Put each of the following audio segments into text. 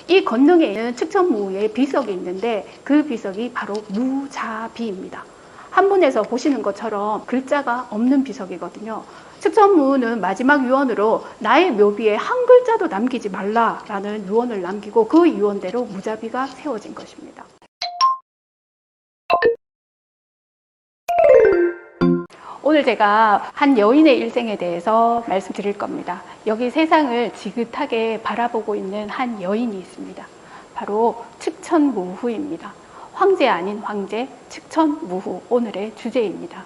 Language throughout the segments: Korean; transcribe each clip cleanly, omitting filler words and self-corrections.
이 권능에 있는 측천무의 비석이 있는데 그 비석이 바로 무자비입니다. 한문에서 보시는 것처럼 글자가 없는 비석이거든요. 측천무는 마지막 유언으로 나의 묘비에 한 글자도 남기지 말라라는 유언을 남기고 그 유언대로 무자비가 세워진 것입니다. 오늘 제가 한 여인의 일생에 대해서 말씀드릴 겁니다. 여기 세상을 지긋하게 바라보고 있는 한 여인이 있습니다. 바로 측천무후입니다. 황제 아닌 황제, 측천무후, 오늘의 주제입니다.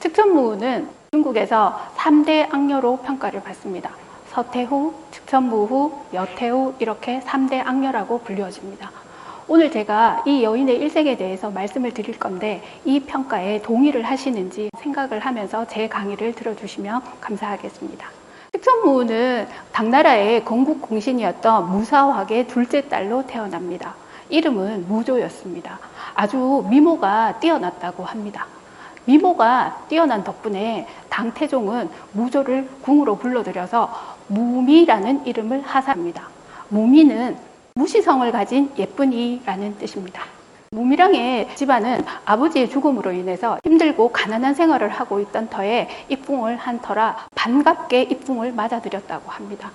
측천무후는 중국에서 3대 악녀로 평가를 받습니다. 서태후, 측천무후, 여태후 이렇게 3대 악녀라고 불려집니다. 오늘 제가 이 여인의 일생에 대해서 말씀을 드릴 건데 이 평가에 동의를 하시는지 생각을 하면서 제 강의를 들어주시면 감사하겠습니다. 측천무후는 당나라의 건국 공신이었던 무사확의 둘째 딸로 태어납니다. 이름은 무조였습니다. 아주 미모가 뛰어났다고 합니다. 미모가 뛰어난 덕분에 당태종은 무조를 궁으로 불러들여서 무미라는 이름을 하사합니다. 무미는 무시성을 가진 예쁜이라는 뜻입니다. 무미랑의 집안은 아버지의 죽음으로 인해서 힘들고 가난한 생활을 하고 있던 터에 입궁을 한 터라 반갑게 입궁을 맞아들였다고 합니다.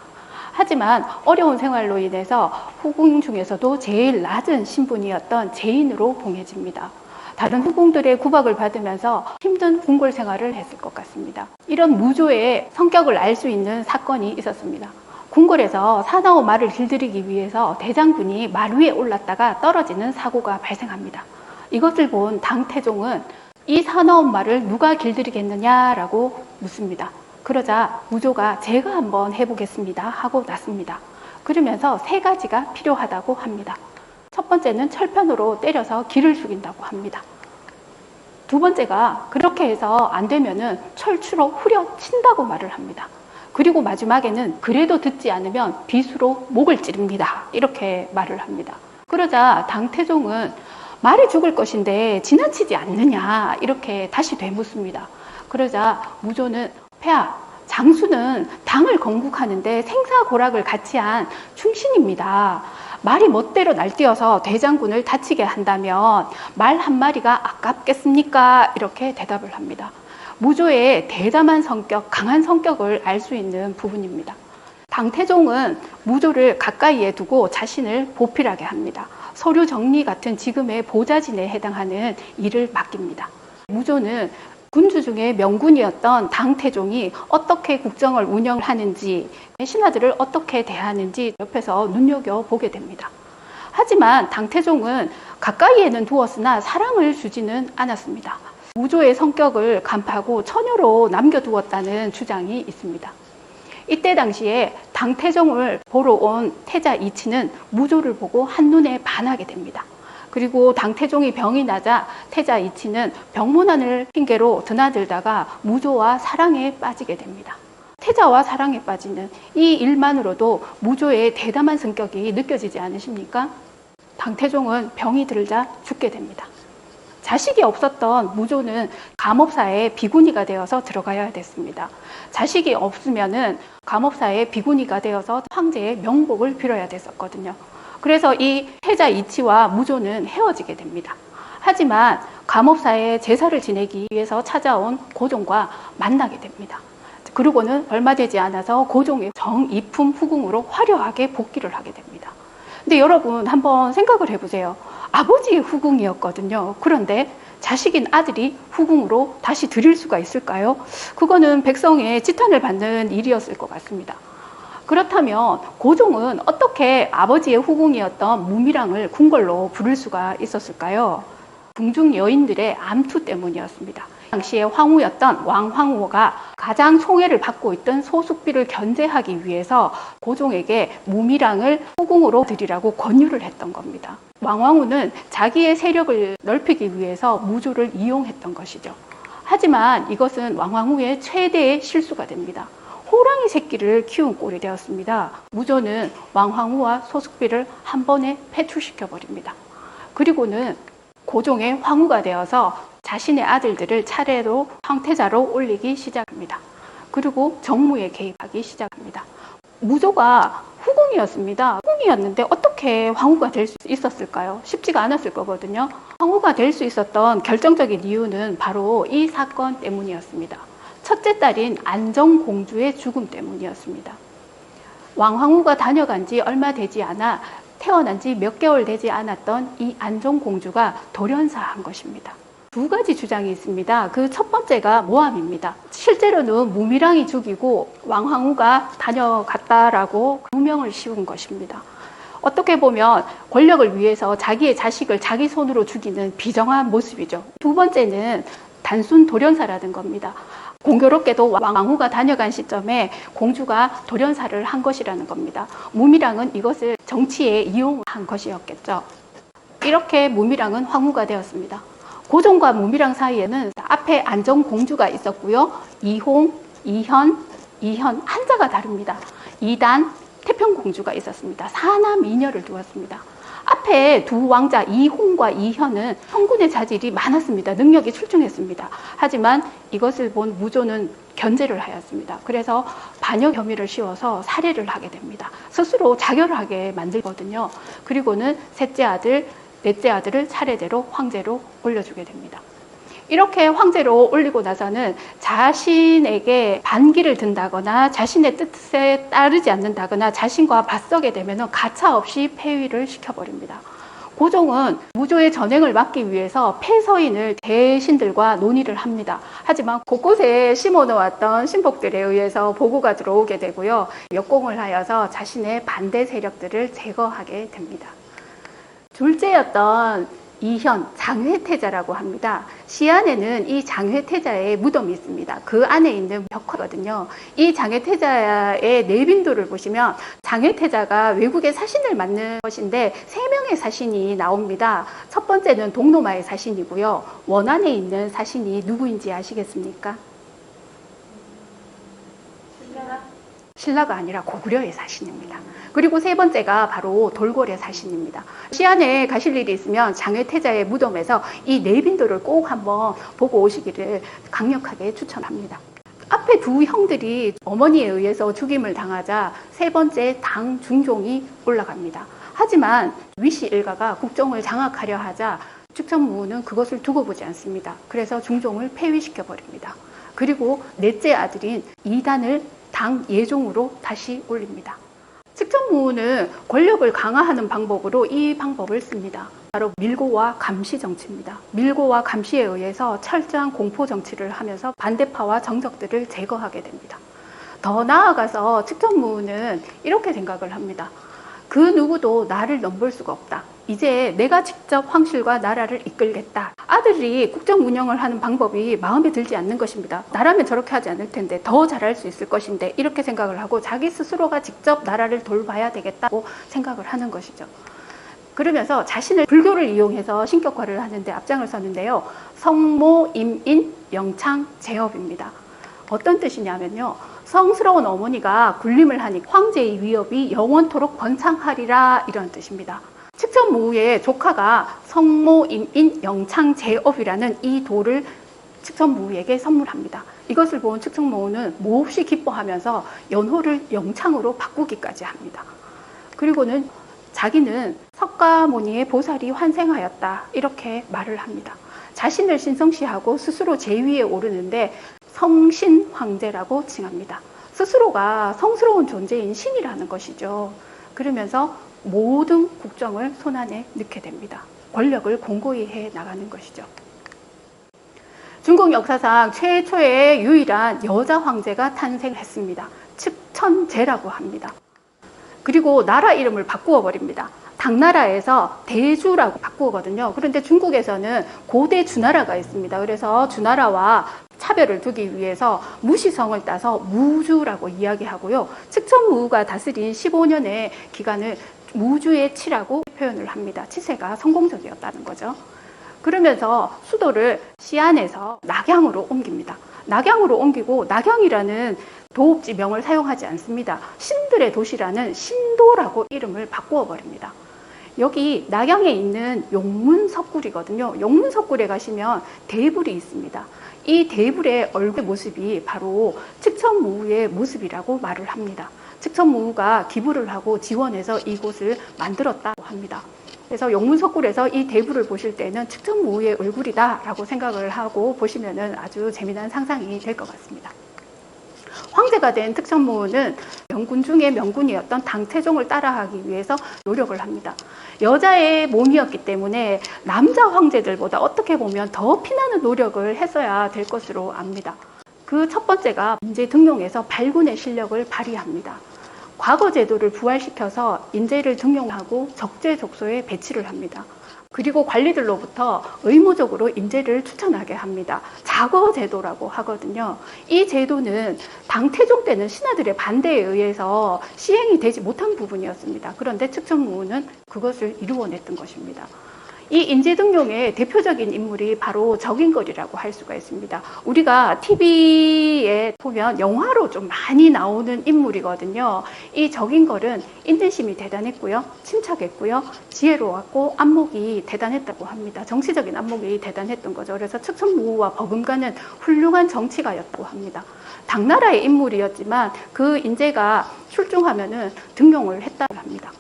하지만 어려운 생활로 인해서 후궁 중에서도 제일 낮은 신분이었던 제인으로 봉해집니다. 다른 후궁들의 구박을 받으면서 힘든 궁궐 생활을 했을 것 같습니다. 이런 무조의 성격을 알 수 있는 사건이 있었습니다. 궁궐에서 사나운 말을 길들이기 위해서 대장군이 말 위에 올랐다가 떨어지는 사고가 발생합니다. 이것을 본 당태종은 이 사나운 말을 누가 길들이겠느냐라고 묻습니다. 그러자 무조가 제가 한번 해보겠습니다 하고 났습니다. 그러면서 3가지가 필요하다고 합니다. 첫 번째는 철편으로 때려서 기를 죽인다고 합니다. 두 번째가 그렇게 해서 안 되면은 철추로 후려친다고 말을 합니다. 그리고 마지막에는 그래도 듣지 않으면 빗으로 목을 찌릅니다. 이렇게 말을 합니다. 그러자 당태종은 말이 죽을 것인데 지나치지 않느냐 이렇게 다시 되묻습니다. 그러자 무조는 폐하, 장수는 당을 건국하는데 생사고락을 같이 한 충신입니다. 말이 멋대로 날뛰어서 대장군을 다치게 한다면 말 한마리가 아깝겠습니까? 이렇게 대답을 합니다. 무조의 대담한 성격, 강한 성격을 알 수 있는 부분입니다. 당태종은 무조를 가까이에 두고 자신을 보필하게 합니다. 서류 정리 같은 지금의 보좌진에 해당하는 일을 맡깁니다. 무조는 군주 중에 명군이었던 당태종이 어떻게 국정을 운영하는지, 신하들을 어떻게 대하는지 옆에서 눈여겨보게 됩니다. 하지만 당태종은 가까이에는 두었으나 사랑을 주지는 않았습니다. 무조의 성격을 간파하고 처녀로 남겨두었다는 주장이 있습니다. 이때 당시에 당태종을 보러 온 태자 이치는 무조를 보고 한눈에 반하게 됩니다. 그리고 당태종이 병이 나자 태자 이치는 병문안을 핑계로 드나들다가 무조와 사랑에 빠지게 됩니다. 태자와 사랑에 빠지는 이 일만으로도 무조의 대담한 성격이 느껴지지 않으십니까? 당태종은 병이 들자 죽게 됩니다. 자식이 없었던 무조는 감업사의 비구니가 되어서 들어가야 됐습니다. 자식이 없으면은 감업사의 비구니가 되어서 황제의 명복을 빌어야 됐었거든요. 그래서 이 태자 이치와 무조는 헤어지게 됩니다. 하지만 감업사의 제사를 지내기 위해서 찾아온 고종과 만나게 됩니다. 그리고는 얼마 되지 않아서 고종의 정이품 후궁으로 화려하게 복귀를 하게 됩니다. 근데 여러분 한번 생각을 해보세요. 아버지의 후궁이었거든요. 그런데 자식인 아들이 후궁으로 다시 들일 수가 있을까요? 그거는 백성의 지탄을 받는 일이었을 것 같습니다. 그렇다면 고종은 어떻게 아버지의 후궁이었던 무미랑을 궁궐로 부를 수가 있었을까요? 궁중 여인들의 암투 때문이었습니다. 당시에 황후였던 왕황후가 가장 총애를 받고 있던 소숙비를 견제하기 위해서 고종에게 무미랑을 후궁으로 들이라고 권유를 했던 겁니다. 왕황후는 자기의 세력을 넓히기 위해서 무조를 이용했던 것이죠. 하지만 이것은 왕황후의 최대의 실수가 됩니다. 호랑이 새끼를 키운 꼴이 되었습니다. 무조는 왕황후와 소숙비를 한 번에 패출시켜 버립니다. 그리고는 고종의 황후가 되어서 자신의 아들들을 차례로 황태자로 올리기 시작합니다. 그리고 정무에 개입하기 시작합니다. 무조가 후궁이었습니다. 후궁이었는데 어떻게 황후가 될 수 있었을까요? 쉽지가 않았을 거거든요. 황후가 될 수 있었던 결정적인 이유는 바로 이 사건 때문이었습니다. 첫째 딸인 안정공주의 죽음 때문이었습니다. 왕황후가 다녀간 지 얼마 되지 않아 태어난 지 몇 개월 되지 않았던 이 안정공주가 돌연사한 것입니다. 두 가지 주장이 있습니다. 그 첫 번째가 모함입니다. 실제로는 무미랑이 죽이고 왕황후가 다녀갔다라고 누명을 씌운 것입니다. 어떻게 보면 권력을 위해서 자기의 자식을 자기 손으로 죽이는 비정한 모습이죠. 두 번째는 단순 돌연사라는 겁니다. 공교롭게도 왕후가 다녀간 시점에 공주가 돌연사를 한 것이라는 겁니다. 무미랑은 이것을 정치에 이용한 것이었겠죠. 이렇게 무미랑은 황후가 되었습니다. 고종과 무미랑 사이에는 앞에 안정공주가 있었고요. 이홍, 이현 한자가 다릅니다. 이단, 태평공주가 있었습니다. 사남 이녀를 두었습니다. 앞에 두 왕자 이홍과 이현은 성군의 자질이 많았습니다. 능력이 출중했습니다. 하지만 이것을 본 무조는 견제를 하였습니다. 그래서 반역 혐의를 씌워서 살해를 하게 됩니다. 스스로 자결하게 만들거든요. 그리고는 셋째 아들, 넷째 아들을 차례대로 황제로 올려주게 됩니다. 이렇게 황제로 올리고 나서는 자신에게 반기를 든다거나 자신의 뜻에 따르지 않는다거나 자신과 맞서게 되면 가차없이 폐위를 시켜버립니다. 고종은 무조의 전횡을 막기 위해서 폐서인을 대신들과 논의를 합니다. 하지만 곳곳에 심어놓았던 신복들에 의해서 보고가 들어오게 되고요. 역공을 하여서 자신의 반대 세력들을 제거하게 됩니다. 둘째였던 이현, 장회태자라고 합니다. 시안에는 이 장회태자의 무덤이 있습니다. 그 안에 있는 벽화거든요. 이 장회태자의 내빈도를 보시면 장회태자가 외국의 사신을 맡는 것인데 3명의 사신이 나옵니다. 첫 번째는 동노마의 사신이고요. 원안에 있는 사신이 누구인지 아시겠습니까? 신라가 아니라 고구려의 사신입니다. 그리고 세 번째가 바로 돌궐의 사신입니다. 시안에 가실 일이 있으면 장회태자의 무덤에서 이 내빈도를 꼭 한번 보고 오시기를 강력하게 추천합니다. 앞에 두 형들이 어머니에 의해서 죽임을 당하자 세 번째 당 중종이 올라갑니다. 하지만 위씨 일가가 국정을 장악하려 하자 축천무는 그것을 두고 보지 않습니다. 그래서 중종을 폐위시켜버립니다. 그리고 넷째 아들인 이단을 당 예종으로 다시 올립니다. 측천무는 권력을 강화하는 방법으로 이 방법을 씁니다. 바로 밀고와 감시 정치입니다. 밀고와 감시에 의해서 철저한 공포 정치를 하면서 반대파와 정적들을 제거하게 됩니다. 더 나아가서 측천무는 이렇게 생각을 합니다. 그 누구도 나를 넘볼 수가 없다. 이제 내가 직접 황실과 나라를 이끌겠다. 아들이 국정 운영을 하는 방법이 마음에 들지 않는 것입니다. 나라면 저렇게 하지 않을 텐데 더 잘할 수 있을 것인데 이렇게 생각을 하고 자기 스스로가 직접 나라를 돌봐야 되겠다고 생각을 하는 것이죠. 그러면서 자신을 불교를 이용해서 신격화를 하는데 앞장을 섰는데요. 성모, 임인, 영창, 제업입니다. 어떤 뜻이냐면요. 성스러운 어머니가 군림을 하니 황제의 위협이 영원토록 번창하리라 이런 뜻입니다. 측천무의 조카가 성모, 임인, 영창, 제업이라는 이 돌을 측천무에게 선물합니다. 이것을 본 측천무는 몹시 기뻐하면서 연호를 영창으로 바꾸기까지 합니다. 그리고는 자기는 석가모니의 보살이 환생하였다 이렇게 말을 합니다. 자신을 신성시하고 스스로 제위에 오르는데 성신황제라고 칭합니다. 스스로가 성스러운 존재인 신이라는 것이죠. 그러면서 모든 국정을 손안에 넣게 됩니다. 권력을 공고히 해 나가는 것이죠. 중국 역사상 최초의 유일한 여자 황제가 탄생했습니다. 측천제라고 합니다. 그리고 나라 이름을 바꾸어 버립니다. 당나라에서 대주라고 바꾸거든요. 그런데 중국에서는 고대 주나라가 있습니다. 그래서 주나라와 차별을 두기 위해서 무시성을 따서 무주라고 이야기하고요. 측천무가 다스린 15년의 기간을 무주의 치라고 표현을 합니다. 치세가 성공적이었다는 거죠. 그러면서 수도를 시안에서 낙양으로 옮깁니다. 낙양으로 옮기고 낙양이라는 도읍지 명을 사용하지 않습니다. 신들의 도시라는 신도라고 이름을 바꾸어 버립니다. 여기 낙양에 있는 용문석굴이거든요. 용문석굴에 가시면 대불이 있습니다. 이 대불의 얼굴 모습이 바로 측천무의 모습이라고 말을 합니다. 측천무후가 기부를 하고 지원해서 이곳을 만들었다고 합니다. 그래서 영문석굴에서 이 대부를 보실 때는 측천무후의 얼굴이다라고 생각을 하고 보시면 아주 재미난 상상이 될 것 같습니다. 황제가 된 측천무후는 명군 중에 명군이었던 당태종을 따라하기 위해서 노력을 합니다. 여자의 몸이었기 때문에 남자 황제들보다 어떻게 보면 더 피나는 노력을 했어야 될 것으로 압니다. 그 첫 번째가 인재 등용에서 발군의 실력을 발휘합니다. 과거 제도를 부활시켜서 인재를 등용하고 적재적소에 배치를 합니다. 그리고 관리들로부터 의무적으로 인재를 추천하게 합니다. 자거 제도라고 하거든요. 이 제도는 당태종 때는 신하들의 반대에 의해서 시행이 되지 못한 부분이었습니다. 그런데 측천무후는 그것을 이루어냈던 것입니다. 이 인재 등용의 대표적인 인물이 바로 적인걸이라고 할 수가 있습니다. 우리가 TV에 보면 영화로 좀 많이 나오는 인물이거든요. 이 적인걸은 인내심이 대단했고요, 침착했고요, 지혜로웠고 안목이 대단했다고 합니다. 정치적인 안목이 대단했던 거죠. 그래서 측천무후와 버금가는 훌륭한 정치가였다고 합니다. 당나라의 인물이었지만 그 인재가 출중하면은 등용을 했다고 합니다.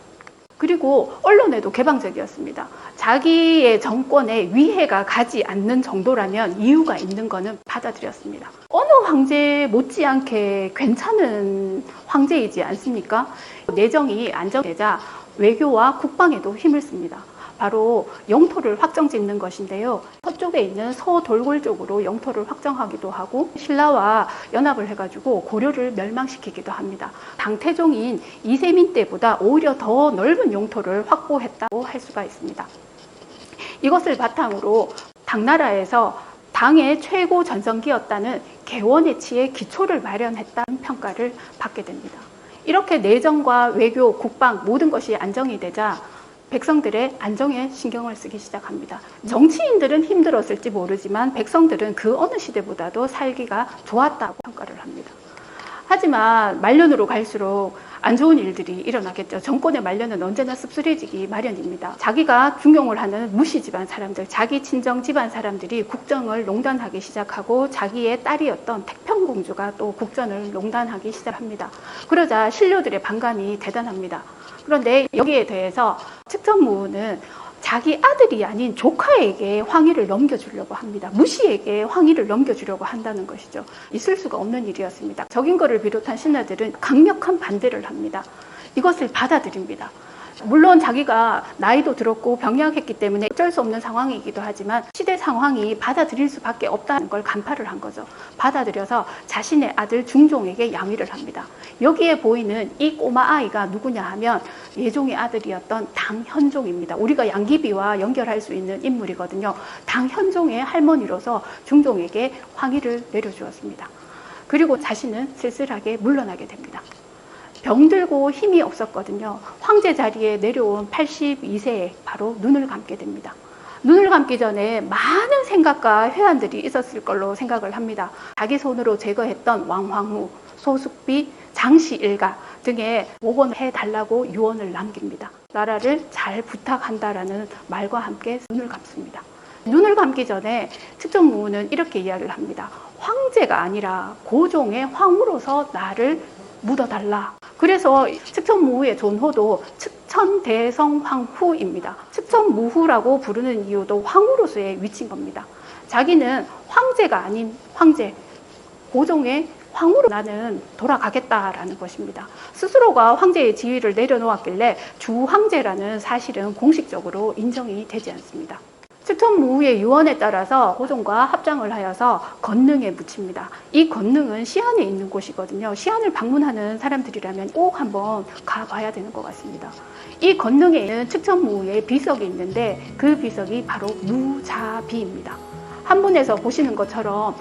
그리고 언론에도 개방적이었습니다. 자기의 정권에 위해가 가지 않는 정도라면 이유가 있는 거는 받아들였습니다. 어느 황제 못지않게 괜찮은 황제이지 않습니까? 내정이 안정되자 외교와 국방에도 힘을 씁니다. 바로 영토를 확정짓는 것인데요. 서쪽에 있는 서돌골 쪽으로 영토를 확정하기도 하고 신라와 연합을 해가지고 고려를 멸망시키기도 합니다. 당태종인 이세민 때보다 오히려 더 넓은 영토를 확보했다고 할 수가 있습니다. 이것을 바탕으로 당나라에서 당의 최고 전성기였다는 개원해치의 기초를 마련했다는 평가를 받게 됩니다. 이렇게 내정과 외교, 국방 모든 것이 안정이 되자 백성들의 안정에 신경을 쓰기 시작합니다. 정치인들은 힘들었을지 모르지만 백성들은 그 어느 시대보다도 살기가 좋았다고 평가를 합니다. 하지만 말년으로 갈수록 안 좋은 일들이 일어나겠죠. 정권의 말년은 언제나 씁쓸해지기 마련입니다. 자기가 중용을 하는 무시 집안 사람들, 자기 친정 집안 사람들이 국정을 농단하기 시작하고 자기의 딸이었던 태평공주가 또 국정을 농단하기 시작합니다. 그러자 신료들의 반감이 대단합니다. 그런데 여기에 대해서 측천무후는 자기 아들이 아닌 조카에게 황위를 넘겨주려고 합니다. 무시에게 황위를 넘겨주려고 한다는 것이죠. 있을 수가 없는 일이었습니다. 적인걸을 비롯한 신하들은 강력한 반대를 합니다. 이것을 받아들입니다. 물론 자기가 나이도 들었고 병약했기 때문에 어쩔 수 없는 상황이기도 하지만 시대 상황이 받아들일 수밖에 없다는 걸 간파를 한 거죠. 받아들여서 자신의 아들 중종에게 양위를 합니다. 여기에 보이는 이 꼬마 아이가 누구냐 하면 예종의 아들이었던 당현종입니다. 우리가 양귀비와 연결할 수 있는 인물이거든요. 당현종의 할머니로서 중종에게 황위를 내려주었습니다. 그리고 자신은 쓸쓸하게 물러나게 됩니다. 병들고 힘이 없었거든요. 황제 자리에 내려온 82세에 바로 눈을 감게 됩니다. 눈을 감기 전에 많은 생각과 회한들이 있었을 걸로 생각을 합니다. 자기 손으로 제거했던 왕황후, 소숙비, 장씨 일가 등에 복원해달라고 유언을 남깁니다. 나라를 잘 부탁한다라는 말과 함께 눈을 감습니다. 눈을 감기 전에 측천무후는 이렇게 이야기를 합니다. 황제가 아니라 고종의 황후로서 나를 묻어달라. 그래서 측천무후의 존호도 측천대성황후입니다. 측천무후라고 부르는 이유도 황후로서의 위치인 겁니다. 자기는 황제가 아닌 황제, 고종의 황후로 나는 돌아가겠다라는 것입니다. 스스로가 황제의 지위를 내려놓았길래 주황제라는 사실은 공식적으로 인정이 되지 않습니다. 측천무후의 유언에 따라서 고종과 합장을 하여서 건능에 묻힙니다. 이 건능은 시안에 있는 곳이거든요. 시안을 방문하는 사람들이라면 꼭 한번 가봐야 되는 것 같습니다. 이 건능에는 측천무후의 비석이 있는데 그 비석이 바로 무자비입니다. 한문에서 보시는 것처럼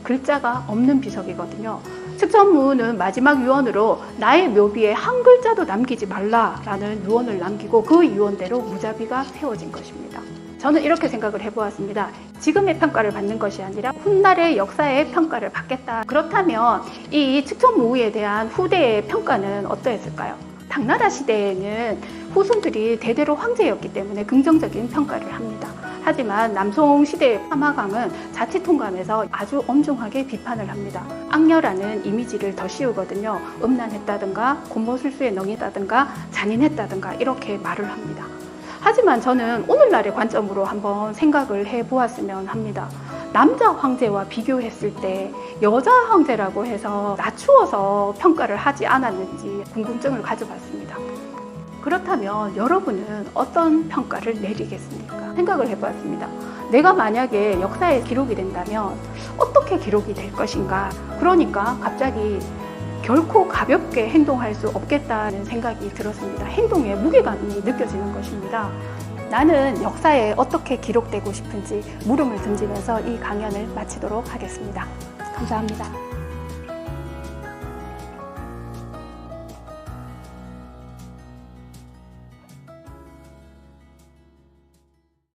글자가 없는 비석이거든요. 측천무후는 마지막 유언으로 나의 묘비에 한 글자도 남기지 말라라는 유언을 남기고 그 유언대로 무자비가 세워진 것입니다. 저는 이렇게 생각을 해보았습니다. 지금의 평가를 받는 것이 아니라 훗날의 역사의 평가를 받겠다. 그렇다면 이 측천무후에 대한 후대의 평가는 어떠했을까요? 당나라 시대에는 후손들이 대대로 황제였기 때문에 긍정적인 평가를 합니다. 하지만 남송 시대의 파마강은 자치통감에서 아주 엄중하게 비판을 합니다. 악녀라는 이미지를 더 씌우거든요. 음란했다든가 곤모술수에 능했다든가 잔인했다든가 이렇게 말을 합니다. 하지만 저는 오늘날의 관점으로 한번 생각을 해보았으면 합니다. 남자 황제와 비교했을 때 여자 황제라고 해서 낮추어서 평가를 하지 않았는지 궁금증을 가져봤습니다. 그렇다면 여러분은 어떤 평가를 내리겠습니까? 생각을 해보았습니다. 내가 만약에 역사에 기록이 된다면 어떻게 기록이 될 것인가? 그러니까 갑자기 결코 가볍게 행동할 수 없겠다는 생각이 들었습니다. 행동에 무게감이 느껴지는 것입니다. 나는 역사에 어떻게 기록되고 싶은지 물음을 던지면서 이 강연을 마치도록 하겠습니다. 감사합니다.